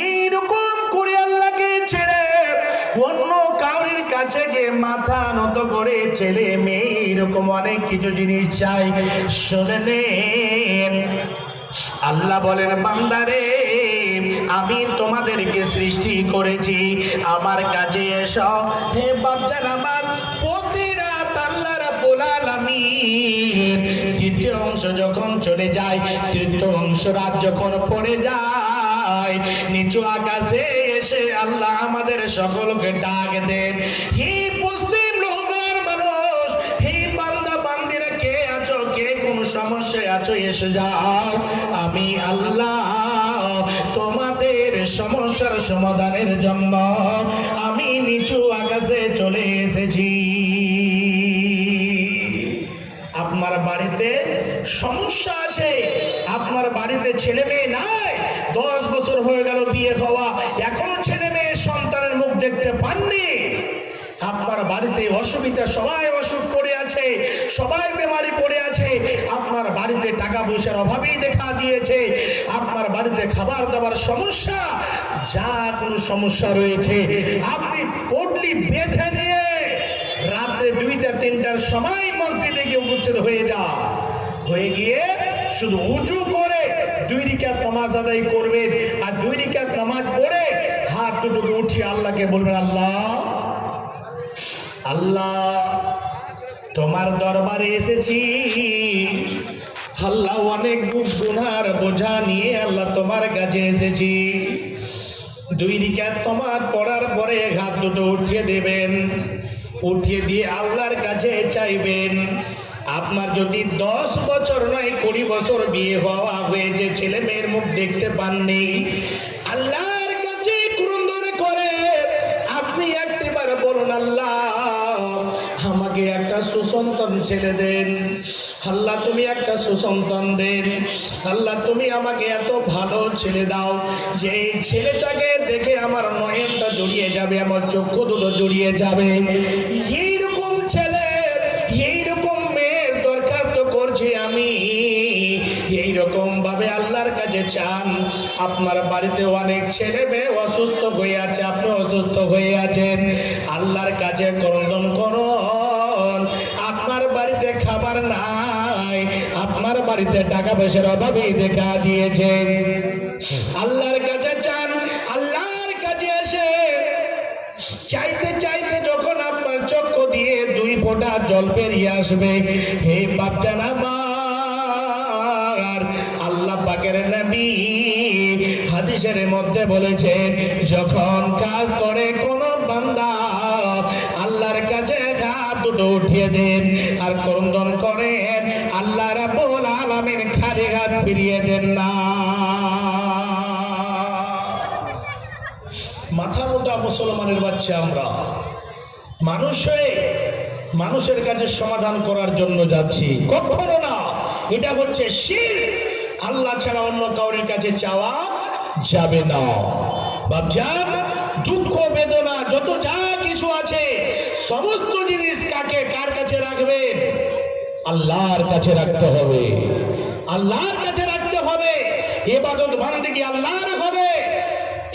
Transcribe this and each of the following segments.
এইরকম করে আল্লাহকে ছেড়ে অন্য কাউরির কাছে গিয়ে মাথা নত করে ছেলে মেয়ে এরকম অনেক কিছু জিনিস চাই। শুনে নেন, আল্লাহ বলেন বান্দারে আমি তোমাদেরকে সৃষ্টি করেছি, আমার কাছে এসো। হে বাচ্চার আমার, প্রতি রাত আল্লাহ রাব্বুল আলামিন তৃতীয় অংশ যখন চলে যায়, তৃতীয় অংশ রাত যখন পড়ে যায়, নিচু আকাশে এসে আল্লাহ আমাদের সকলকে ডাক দেন, হে মুসলিম লোকদের মানুষ, হে বান্দা বান্দিরা, কে আছো, কে কোন সমস্যায় আছো, এসে যাও। আমি আল্লাহ তোমাদের সমস্যার সমাধানের জন্য আমি নিচু আকাশে চলে এসেছি। আপনার বাড়িতে সমস্যা আছে, আপনার বাড়িতে ছেলে মেয়ে নাই, 10 বছর হয়ে গেল বিয়ে হওয়া, এখনো ছেলে মেয়ে সন্তানের মুখ দেখতে পাননি। আপনার বাড়িতে অসুবিধা, সবাই অসুখ পড়ে আছে, সবাই বেমারি পড়ে আছে, আপনার বাড়িতে টাকা পয়সার অভাবেই দেখা দিয়েছে, আপনার বাড়িতে খাবার দাবার সমস্যা, যা কোনো সমস্যা রয়েছে, আপনি পটলি বেঁধে নিয়ে রাত্রে 2টা-3টার সময় মসজিদে গিয়ে উপস্থিত হয়ে যান, হয়ে গিয়ে শুধু উঁচু করে 2 রাকাত নামাজ আদায় করবেন, আর 2 রাকাত নামাজ পড়ে হাত দুটোকে উঠিয়ে আল্লাহকে বলবেন, আল্লাহ আল্লাহ তোমার দরবারে এসেছি, আল্লাহ অনেক গুনার বোঝা নিয়ে আল্লাহ তোমার কাছে এসেছি। 2 রাকাত নামাজ পড়ার পরে হাত দুটো উঠিয়ে দেবেন, উঠিয়ে দিয়ে আল্লাহর কাছে চাইবেন। আপনার যদি 10 বছর নয় 20 বছর বিয়ে হওয়া হয়েছে, ছেলে মেয়ের মুখ দেখতে পাননি, আল্লাহর কাছে ক্রন্দন করে আপনি একবার বলুন, আল্লাহ আমাকে একটা সুসন্তান ছেলে দেন, আল্লাহ তুমি একটা সুসন্তান দেন, আল্লাহ তুমি আমাকে এত ভালো ছেলে দাও যে এই ছেলেটাকে দেখে আমার নয়নটা জড়িয়ে যাবে, আমার চক্ষু দুটো জড়িয়ে যাবে। এইরকম ছেলে, এইরকম মেয়ের দরখাস্ত করছি আমি। এইরকম ভাবে আল্লাহর কাছে চান। আপনার বাড়িতে অনেক ছেলে মেয়ে অসুস্থ হয়ে আছে, আপনি অসুস্থ হয়ে আছেন, আল্লাহর কাছে ক্রন্দন করুন। আপনার বাড়িতে খাবার নাই, আপনার বাড়িতে টাকা পয়সার অভাবে দেখা দিয়েছেন, আল্লাহর কাছে চান। আল্লাহর কাছে এসে চাইতে চাইতে যখন আপনার চক্ষু দিয়ে 2 ফোঁটা জল বেরিয়ে আসবে, হে বাপজান আমার, আল্লাহ পাকের নবী হাদিসের মধ্যে বলেছেন, যখন কাজ করে কোন বান্দা আল্লাহর কাছে হাত দুটো উঠিয়ে দেন আর ক্রন্দন করেন, আল্লাহ রাব্বুল আলামিন খালি হাত ফিরিয়ে দেন না। মাথা মোটা মুসলমানের বাচ্চা আমরা, মানুষের কাছে সমাধান করার জন্য যাচ্ছি, কখনো না। এটা হচ্ছে শিরক, আল্লাহ ছাড়া অন্য কাউরের কাছে চাওয়া যাবে না। বাপজান, দুঃখ বেদনা যত যা কিছু আছে সমস্ত জিনিস কার কাছে রাখবেন? আল্লাহর কাছে রাখতে হবে, আল্লাহর কাছে রাখতে হবে। ইবাদত বান্দেগি আল্লাহর হবে।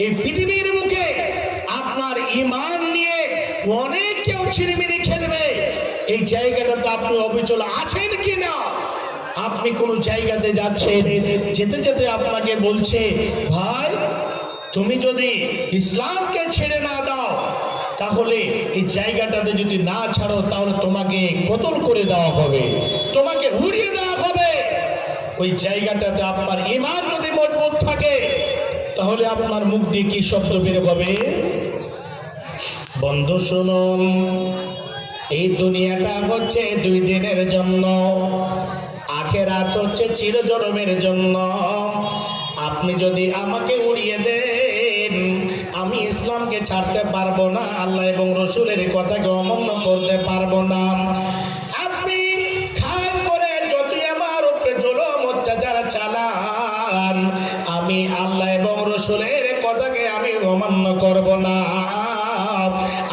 এই পৃথিবীর মুখে আপনার ঈমান নিয়ে অনেক কেউ ছিনিমিনি খেলবে, এই জায়গাটাতে আপনি অবিচল আছেন কিনা? আপনি কোন জায়গাতে যাচ্ছেন, যেতে যেতে আপনাকে বলছে, ভাই তুমি যদি ইসলামকে ছেড়ে না দাও, তাহলে এই জায়গাটাতে যদি না ছাড়ো, তাহলে তোমাকে কতল করে দেওয়া হবে, তোমাকে উড়িয়ে দেওয়া হবে। ওই জায়গাটাতে আপনার ঈমান যদি মজবুত থাকে, তাহলে আপনার মুখ দিয়ে কি শব্দ বের হবে? বন্ধু শুনুন, এই দুনিয়াটা হচ্ছে 2 দিনের জন্য, আখিরাত হচ্ছে চিরজন্মের জন্য। আপনি যদি আমাকে উড়িয়ে দেন, আমি ইসলামকে ছাড়তে পারবো না, আল্লাহ এবং রসুলের কথাকে অমান্য করতে পারবো না। আপনি খাল করে যতই আমার উপরে জুলুম অত্যাচার চালান, আমি আল্লাহ এবং রসুলের কথাকে আমি অমান্য করব না।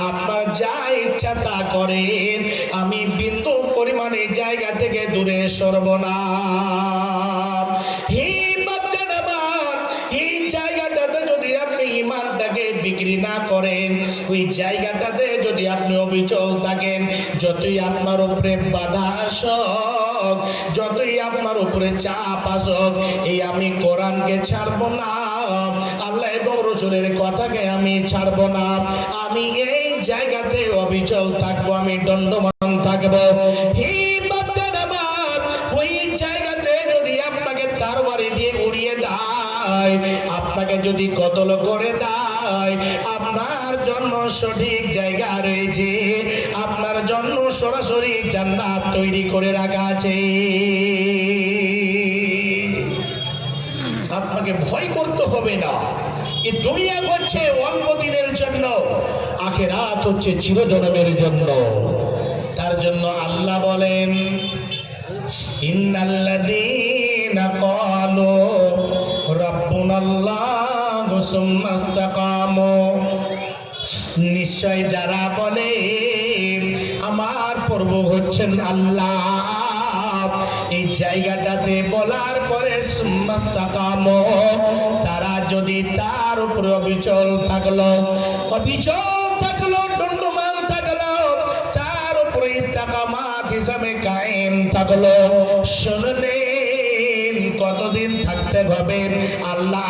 আপনার যা ইচ্ছা তা করেন, আমি বিন্দু পরিমাণে জায়গা থেকে দূরে সরব না। এই জায়গাটাতে যদি আপনি বিক্রি না করেন, ওই জায়গাটাতে যদি আপনি অবিচল থাকেন, যতই আপনার উপরে বাধা আসুক, যতই আপনার উপরে চাপ আসুক, এই আমি কোরআনকে ছাড়বো না, আল্লাহ এবং রাসূলের কথাকে আমি ছাড়বো না, আমি এই জায়গাতে অবিচল থাকবো, আমি দণ্ডমান থাকবো। হে বাচ্চারা আমার, ওই জায়গাতে যদি আপনাকে তরবারি দিয়ে উড়িয়ে দেয়, আপনাকে যদি কতল করে দেয়, আপনার জন্য সঠিক জায়গা রয়েছে, আপনার জন্য সরাসরি জান্নাত তৈরি করে রাখা আছে। আপনাকে ভয় করতে হবে না। এই দুনিয়া হচ্ছে অল্প দিনের জন্য, আখিরাত হচ্ছে চিরজন্মের জন্য। তার জন্য আল্লাহ বলেন, ইন্নাল্লাযীনা ক্বালু রাব্বুনাল্লাহু সুম্মা ইসতাকামু, নিশ্চয় যারা বলে আমার প্রভু হচ্ছেন আল্লাহ, এই জায়গাটাতে বলার পরে সুম্মা ইসতাকামু, তারা যদি তার উপর অবিচল থাকলো, দণ্ডমান থাকলো, তার উপরে ইস্তেকামাত হিসাবে কায়েম থাকলো, শুনলেন কতদিন থাকতে হবে? আল্লাহ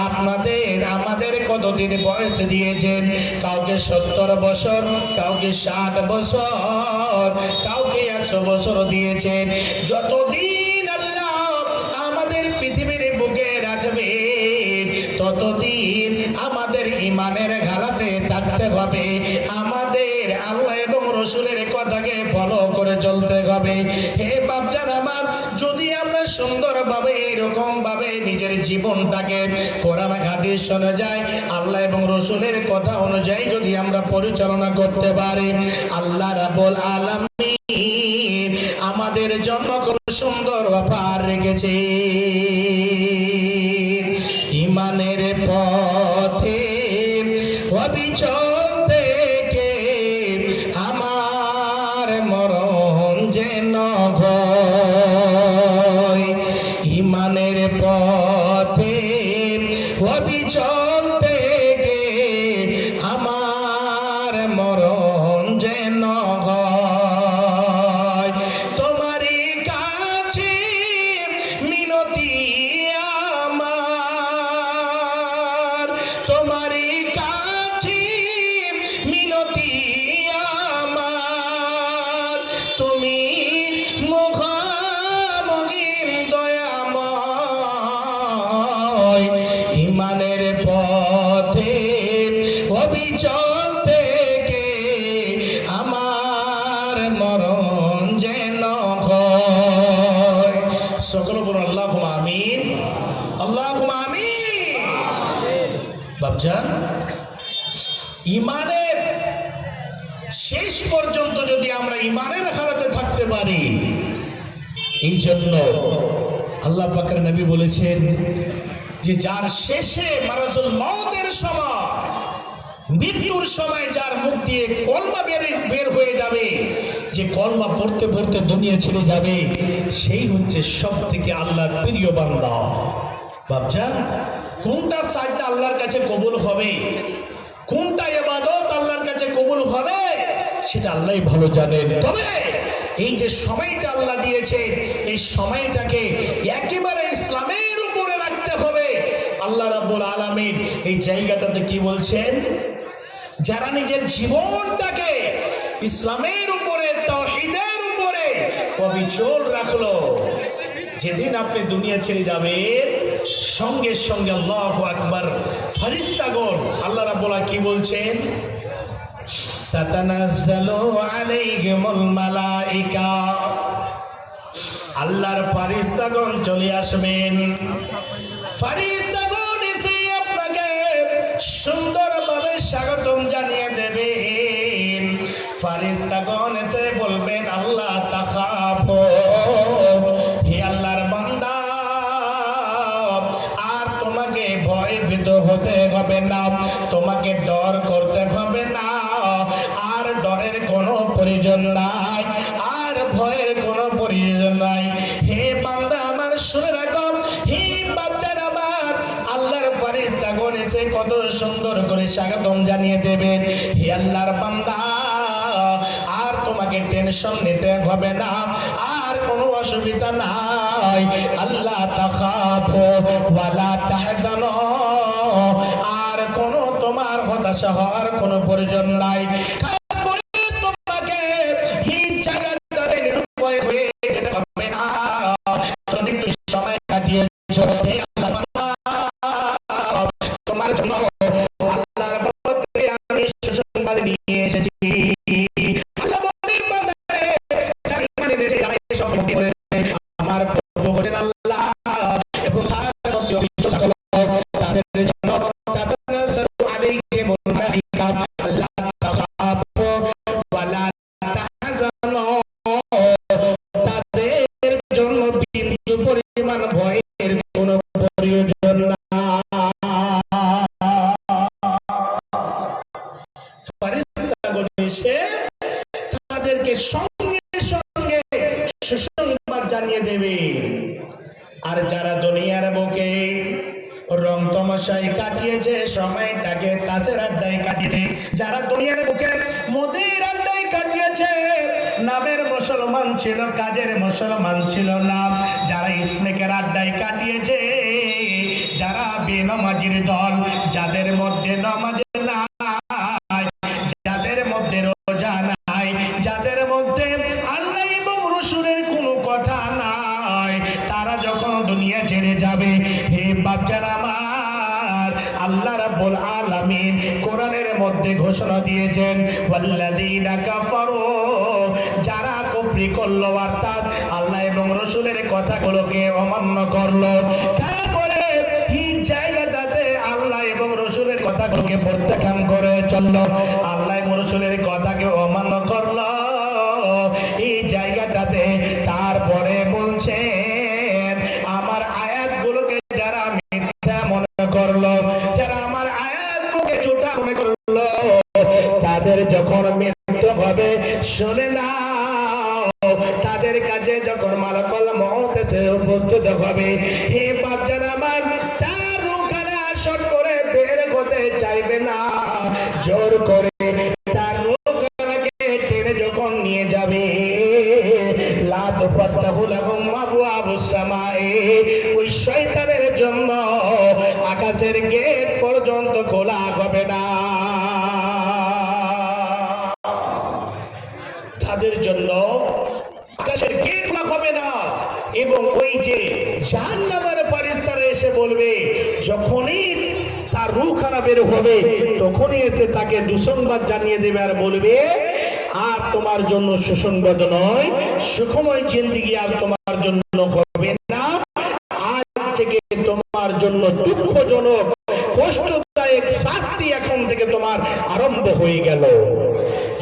আমাদের কতদিন বয়স দিয়েছেন? কাউকে 70 বছর, কাউকে 60 বছর, কাউকে 100 বছর দিয়েছেন। যতদিন আল্লাহ আমাদের পৃথিবীর বুকে রাখবেন, ততদিন আমাদের ইমানের ঘালাতে থাকতে হবে, আমাদের আল্লাহ এবং রাসূলের কথাকে ফলো করে চলতে হবে। হে বাপজান আমার, যদি আমরা সুন্দরভাবে এরকম ভাবে নিজের জীবনটাকে কোরআন হাদিস অনুযায়ী, আল্লাহ এবং রাসূলের কথা অনুযায়ী যদি আমরা পরিচালনা করতে পারি, আল্লাহ রাব্বুল আলামিন আমাদের জন্য খুব সুন্দর অফার রেখেছে। ইমানের পথে অবিচল থেকে আমার মরণ যেন হয়, ইমানের পথে অবিচল থেকে আমার মরণ যেন হয়। তোমারই কাছে মিনতি আমার, তোমারই কাছে মিনতি আমার, তুমি মুখামুখি দয়াময়, ইমানের পথে অবিচল থেকে আমার মরণ যেন হয়। সকল বলুন আল্লাহুম্মা আমিন, আল্লাহুম্মা আমিন। বাপজান, ইমানের শেষ পর্যন্ত যদি আমরা ইমানের হালাতে থাকতে পারি, এই জন্য আল্লাহ পাকের নবী বলেছেন যে যার শেষে মারাজুল মওতের সময়, মৃত্যুর সময় যার মুখ দিয়ে কলমা বের হয়ে যাবে, যে কলমা পড়তে পড়তে দুনিয়া ছেড়ে যাবে, সেই হচ্ছে সব থেকে আল্লাহর প্রিয় বান্দা। বাপজান, কোনটা সাজদা আল্লাহর কাছে কবুল হবে, কোনটা ইবাদত আল্লাহর কাছে কবুল হবে, সেটা আল্লাহই ভালো জানেন। তবে এই যে সময়টা আল্লাহ দিয়েছে, এই সময়টাকে একেবারে ইসলামের উপরে রাখতে হবে। আল্লাহ রাব্বুল আলামিন এই জায়গাটাতে কি বলছেন? যারা নিজের জীবনটাকে ইসলামের উপরে, তাওহীদের উপরে অবিচল রাখলো, যেদিন আপনি দুনিয়া ছেড়ে যাবেন, সঙ্গে সঙ্গে আল্লাহু আকবার ফেরেশতাগণ, আল্লাহ রাব্বুল কি বলছেন? তাতানাজ্জালু আলাইহিমুল মালাইকা, আল্লাহর ফেরেশতাগণ চলে আসবেন। ফেরেশতাগণ এসে আপনাকে সুন্দরভাবে স্বাগতম জানিয়ে দেবেন। ফেরেশতাগণ এসে বলবেন, আল্লাহ তাখাফু, হে আল্লাহর বান্দা, আর তোমাকে ভয়ভীত হতে হবে না, তোমাকে ডর করতে হবে না, আর ডরের কোনো প্রয়োজন নাই, আর ভয়ের কোনো প্রয়োজন নাই। হে বান্দা আমার, শুনে রাখো, হে বাচ্চারা আমার, আল্লাহর ফেরেশতাগণ এসে কত সুন্দর সুন্দর করে স্বাগতম জানিয়ে দেবেন। হে আল্লাহর বান্দা, আর তোমাকে টেনশন নিতে হবে না, আর কোনো অসুবিধা নাই। আল্লাহ তাখাফু ওয়ালা তাহজানু, আর কোনো তোমার হতাশা হওয়ার কোনো প্রয়োজন নাই। তোমাকে এই জায়গাটাতে নিরুপায় হয়ে যেতে হবে না। যদি তুমি সময় কাটিয়েছো, হে আল্লাহ বান্দা, তোমার জন্য আল্লাহর পক্ষ থেকে আমি সুসংবাদ নিয়ে এসেছি। আমার প্রভু বলেন আল্লাহ এবং তাদের জন্য তাদের জন্য বিন্দু পরিমাণ ভয়ের কোনো প্রয়োজন না। তাদেরকে সঙ্গে সঙ্গে সুসংবাদ জানিয়ে দেবে। আর যারা দুনিয়ার বুকে রং তমসায় কাটিয়েছে, সময়টাকে তাসের আড্ডায় কাটিয়েছে, যারা দুনিয়ার বুকে মদের আড্ডায় কাটিয়েছে, নামের মুসলমান ছিল, কাজের মুসলমান ছিল না, যারা ইসমেকের আড্ডায় কাটিয়েছে, যারা বেনামাজির দল, যাদের মধ্যে নামাজ নাই, যাদের মধ্যে রোজা নাই, যাদের মধ্যে আল্লাহ এবং রাসূলের কোনো কথা নাই, তারা যখন দুনিয়া ছেড়ে যাবে, হে বাচ্চারা আমার, আল্লাহ রাব্বুল আলামিন কোরআনের মধ্যে ঘোষণা দিয়েছেন, ওয়াল্লাযীনা কাফারু, যারা কুফরি করলো, অর্থাৎ আল্লাহ এবং রাসূলের কথাগুলোকে অমান্য করলো, তারপরে এই জায়গাটাতে আল্লাহ এবং রাসূলের কথাগুলোকে প্রত্যাখ্যান করে চললো, আল্লাহ এবং রাসূলের কথাকে অমান্য করলো, এই জায়গাটাতে তারপরে বলছেন, আমার আয়াতগুলোকে যারা মিথ্যা মনে করলো, যারা আমার আয়াতগুলোকে ছোটা মনে করলো, তাদের যখন মৃত্যু হবে, শুনে নাও, তাদের কাছে যখন মালাকুল মউত এসে উপস্থিত হবে, হে বাচ্চারা আমার, চার রুখানে আসর করে বের হতে চাইবে না, জোর করে তার রুখানাকে টেনে যখন নিয়ে যাবে, লা তুফাত্তাহু লাহুম আবওয়াবুস সামাই, ওই শয়তানের জন্য আকাশের গেট পর্যন্ত খোলা হবে না, তাদের জন্য আকাশের গেট খোলা হবে না। এবং ওই যে জাহান্নামের ফেরেশতারা এসে বলবে, যখনই তার রূহখানা বের হবে, তখনই এসে তাকে দুঃসংবাদ জানিয়ে দেবে আর বলবে, আর তোমার জন্য সুসংবাদ নয়, সুখময় জিন্দেগি আর তোমার জন্য হবে না, আজ থেকে তোমার জন্য দুঃখজনক কষ্টদায়ক শাস্তি এখন থেকে তোমার আরম্ভ হয়ে গেল।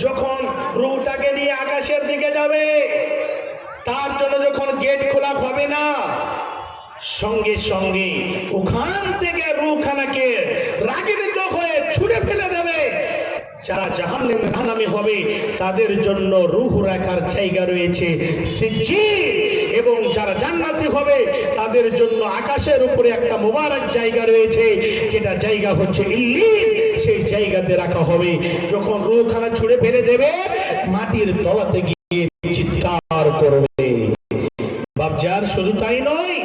যখন রূহটাকে নিয়ে আকাশের দিকে যাবে, তার জন্য যখন গেট খোলা হবে না, সঙ্গে সঙ্গে ওখান থেকে রূহখানাকে রাগিত হয়ে ছুঁড়ে ফেলে দেবে। যারা জাহান্নামে হবে, তাদের জন্য রূহ রাখার জায়গা রয়েছে সিজ্জিন, এবং যারা জান্নাতি হবে, তাদের জন্য আকাশের উপরে একটা মোবারক জায়গা রয়েছে, যেটা জায়গা হচ্ছে ইল্লিন, সেই জায়গাতে রাখা হবে। যখন রূহখানা ছুঁড়ে ফেলে দেবে, মাটির তলাতে গিয়ে চিৎকার করবে। বাপজার শুধু তাই নয়,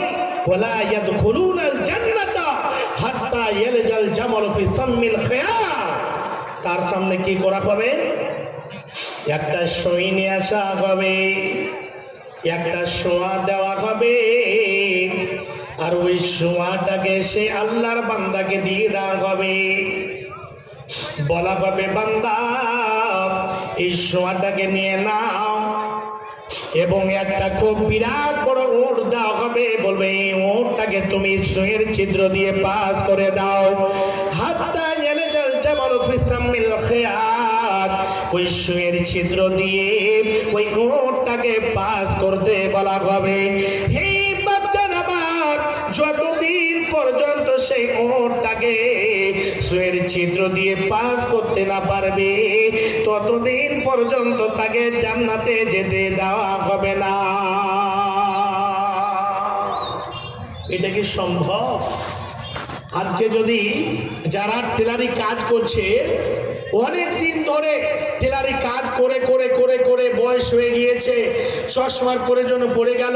ওয়ালা ইয়াদখুলুনাল জান্নাতা হাত্তা ইয়ালজাল জামালু ফি সাম্মিল খিয়াত, তার সামনে কি করা হবে? একটা সই নিয়ে আসা হবে, একটা শোয়া দেওয়া হবে, আর ওই শোয়াটাকে সে আল্লাহর বান্দাকে দিয়ে দেওয়া হবে। বলা হবে, বান্দা এই শোয়াটাকে নিয়ে নাও, এবং একটা খুব বিরাট বড় উট দেওয়া হবে, বলবে এই উটটাকে তুমি সুঁয়ের ছিদ্র দিয়ে পাস করে দাও। হাত্তা ইয়ালজাল জামালু ফি সাম্মিল খিয়াত, ওই সুঁয়ের ছিদ্র দিয়ে ওই উটটাকে পাস করতে বলা হবে। হে বাচ্চারা আমার, যতদিন পর্যন্ত সেই উটটাকে সুঁয়ের ছিদ্র দিয়ে পাস করতে না পারবে, ততদিন পর্যন্ত তাকে জান্নাতে যেতে দেওয়া হবে না। এটা কি সম্ভব? আজকে যদি যারা টেলারি কাজ করছে, অনেক দিন ধরে টেলারি কাজ করে করে করে করে বয়স হয়ে গিয়েছে, চশমার প্রয়োজন পড়ে গেল,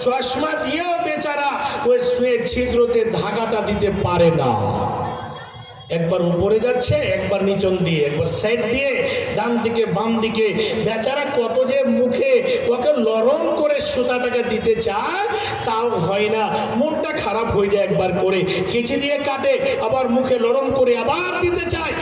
চশমা দিয়েও বেচারা ওই সুয়ের ছিদ্রতে ধাগাটা দিতে পারে না। একবার উপরে যাচ্ছে, একবার নিচন দিয়ে, একবার সাইড দিয়ে, ডান দিকে বাম দিকে, বেচারা কত যে মুখে ওকে লরম করে সুতাটাকে দিতে চায়, তাও হয় না। মনটা খারাপ হয়ে যায় একবার করে, কেচি দিয়ে কাটে, আবার মুখে লরম করে আবার দিতে চায়।